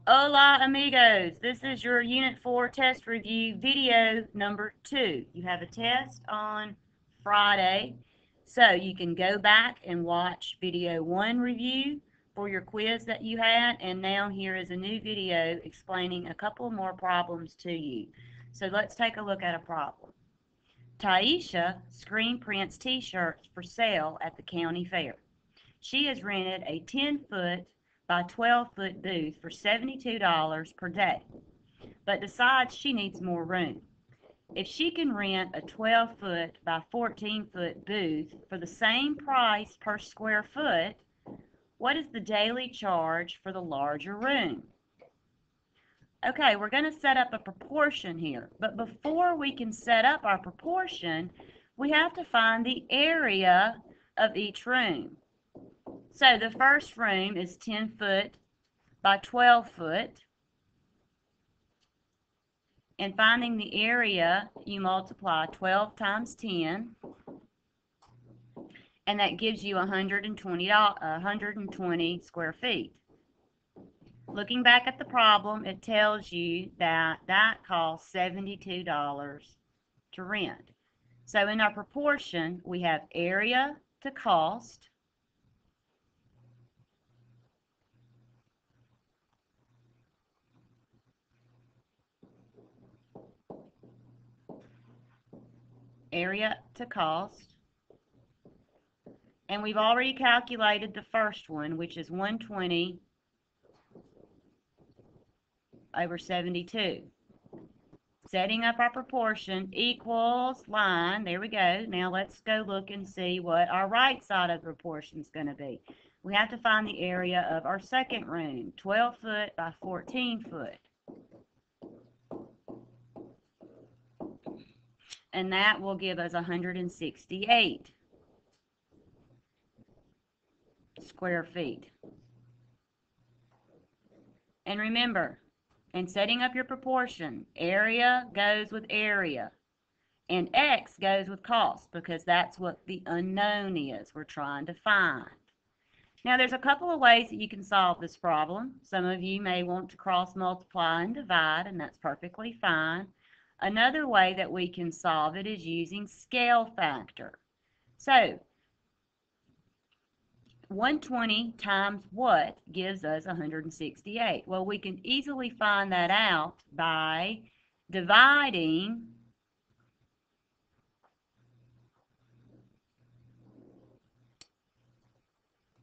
Hola amigos, this is your Unit 4 test review video number 2. You have a test on Friday, so you can go back and watch video 1 review for your quiz that you had, and now here is a new video explaining a couple more problems to you. So let's take a look at a problem. Taisha screen prints t-shirts for sale at the county fair. She has rented a 10-foot by 12-foot booth for $72 per day, but decides she needs more room. If she can rent a 12-foot by 14-foot booth for the same price per square foot, what is the daily charge for the larger room? Okay, we're going to set up a proportion here, but before we can set up our proportion, we have to find the area of each room. So the first room is 10 foot by 12 foot. And finding the area, you multiply 12 times 10, and that gives you 120 square feet. Looking back at the problem, it tells you that that costs $72 to rent. So in our proportion, we have area to cost, and we've already calculated the first one, which is 120 over 72. Setting up our proportion equals line. There we go. Now let's go look and see what our right side of the proportion is going to be. We have to find the area of our second room, 12 foot by 14 foot. And that will give us 168 square feet. And remember, in setting up your proportion, area goes with area, and X goes with cost, because that's what the unknown is we're trying to find. Now, there's a couple of ways that you can solve this problem. Some of you may want to cross multiply and divide, and that's perfectly fine. Another way that we can solve it is using scale factor. So, 120 times what gives us 168? Well, we can easily find that out by dividing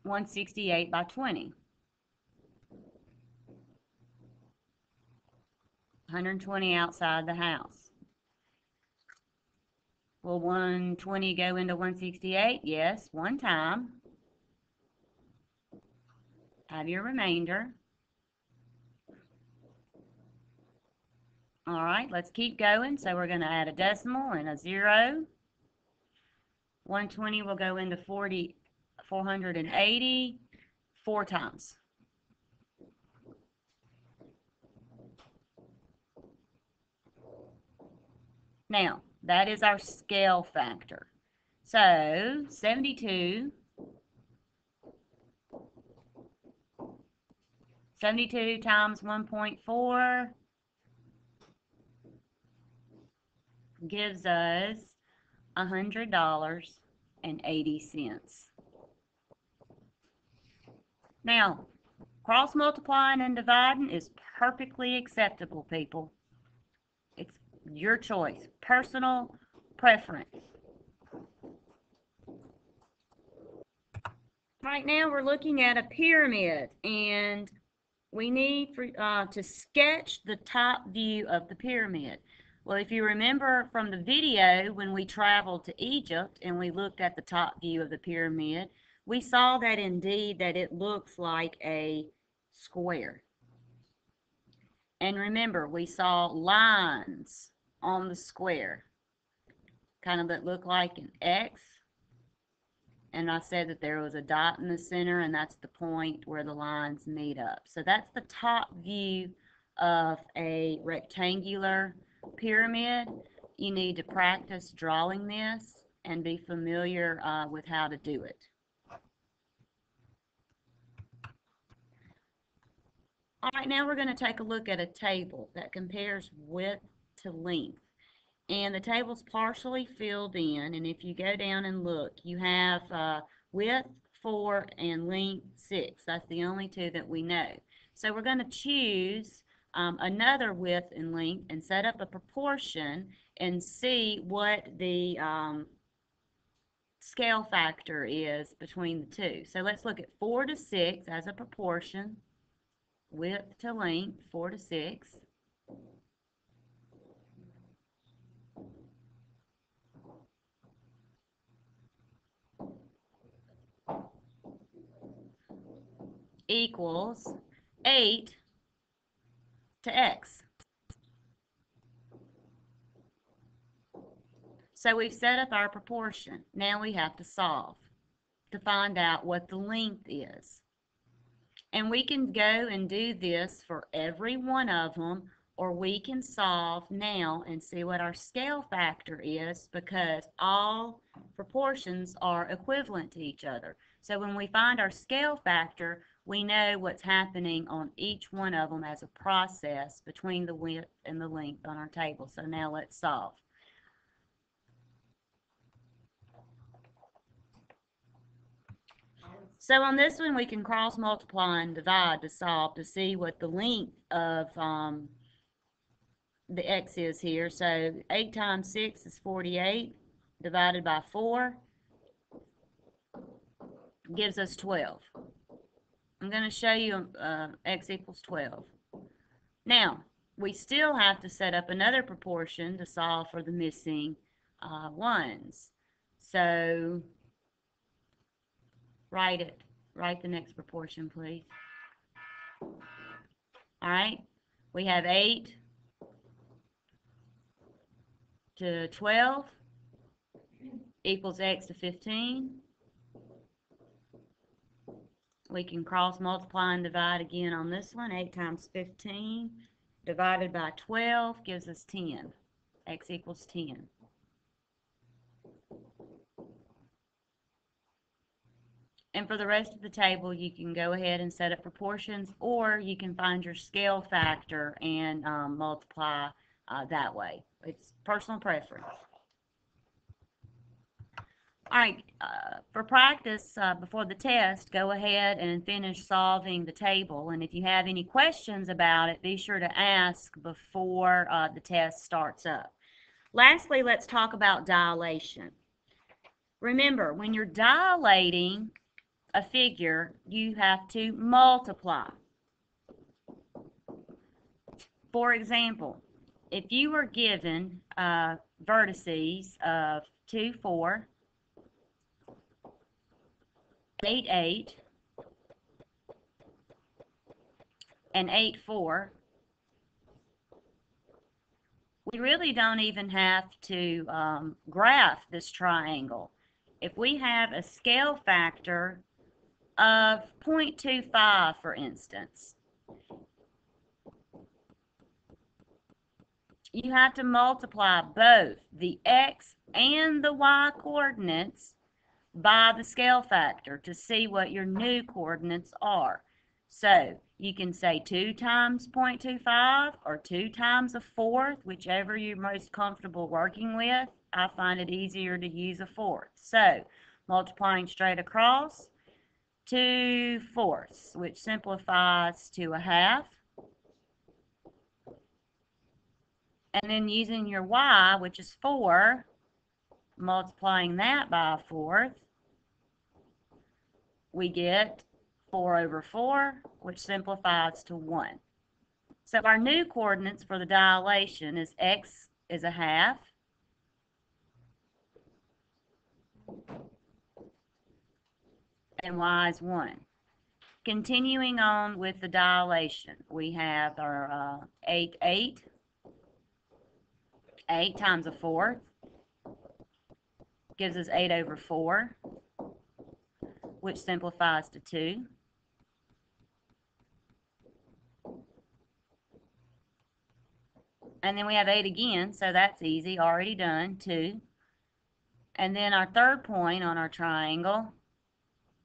168 by 20. 120 outside the house. Will 120 go into 168? Yes, one time. Have your remainder. All right, let's keep going. So we're going to add a decimal and a 0. 120 will go into 480 4 times. Now, that is our scale factor. So, 72 times 1.4 gives us $100.80. Now, cross multiplying and dividing is perfectly acceptable, people. It's your choice, personal preference. Right now we're looking at a pyramid, and we need to sketch the top view of the pyramid. Well, if you remember from the video when we traveled to Egypt and we looked at the top view of the pyramid, we saw that indeed that it looks like a square. And remember, we saw lines on the square, kind of that look like an X. And I said that there was a dot in the center, and that's the point where the lines meet up. So that's the top view of a rectangular pyramid. You need to practice drawing this and be familiar with how to do it. All right, now we're going to take a look at a table that compares width to length. And the table's partially filled in, and if you go down and look, you have width 4 and length 6. That's the only two that we know. So we're going to choose another width and length and set up a proportion and see what the scale factor is between the two. So let's look at 4 to 6 as a proportion, width to length, 4 to 6. Equals 8 to x. So we've set up our proportion. Now we have to solve to find out what the length is. And we can go and do this for every one of them, or we can solve now and see what our scale factor is, because all proportions are equivalent to each other. So when we find our scale factor, we know what's happening on each one of them as a process between the width and the length on our table. So now let's solve. So on this one, we can cross multiply and divide to solve to see what the length of the x is here. So 8 times 6 is 48, divided by 4 gives us 12. I'm going to show you x equals 12. Now, we still have to set up another proportion to solve for the missing ones. So write it. Write the next proportion, please. All right. We have 8 to 12 equals x to 15. We can cross multiply and divide again on this one. 8 times 15 divided by 12 gives us 10. X equals 10. And for the rest of the table, you can go ahead and set up proportions, or you can find your scale factor and multiply that way. It's personal preference. All right, for practice before the test, go ahead and finish solving the table. And if you have any questions about it, be sure to ask before the test starts up. Lastly, let's talk about dilation. Remember, when you're dilating a figure, you have to multiply. For example, if you were given vertices of 2, 4, 8, 8, and 8, 4, we really don't even have to graph this triangle. If we have a scale factor of 0.25, for instance, you have to multiply both the x and the y coordinates by the scale factor to see what your new coordinates are. So you can say 2 times 0.25 or 2 times a fourth, whichever you're most comfortable working with. I find it easier to use a fourth. So multiplying straight across, 2 fourths, which simplifies to a half. And then using your y, which is 4, multiplying that by a fourth, we get 4 over 4, which simplifies to 1. So our new coordinates for the dilation is x is a half, and y is 1. Continuing on with the dilation, we have our 8, 8. 8 times a fourth gives us 8 over 4, which simplifies to 2. And then we have 8 again, so that's easy, already done, 2. And then our third point on our triangle,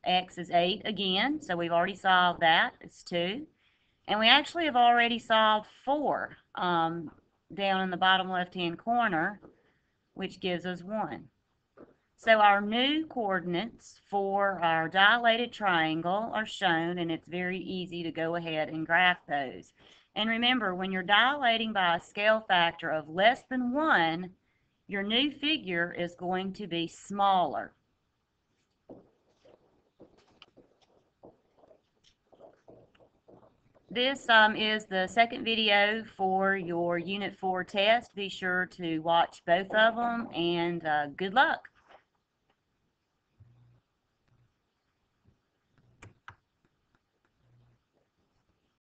x is 8 again, so we've already solved that, it's 2. And we actually have already solved 4 down in the bottom left-hand corner, which gives us 1. So our new coordinates for our dilated triangle are shown, and it's very easy to go ahead and graph those. And remember, when you're dilating by a scale factor of less than 1, your new figure is going to be smaller. This is the second video for your Unit 4 test. Be sure to watch both of them, and good luck.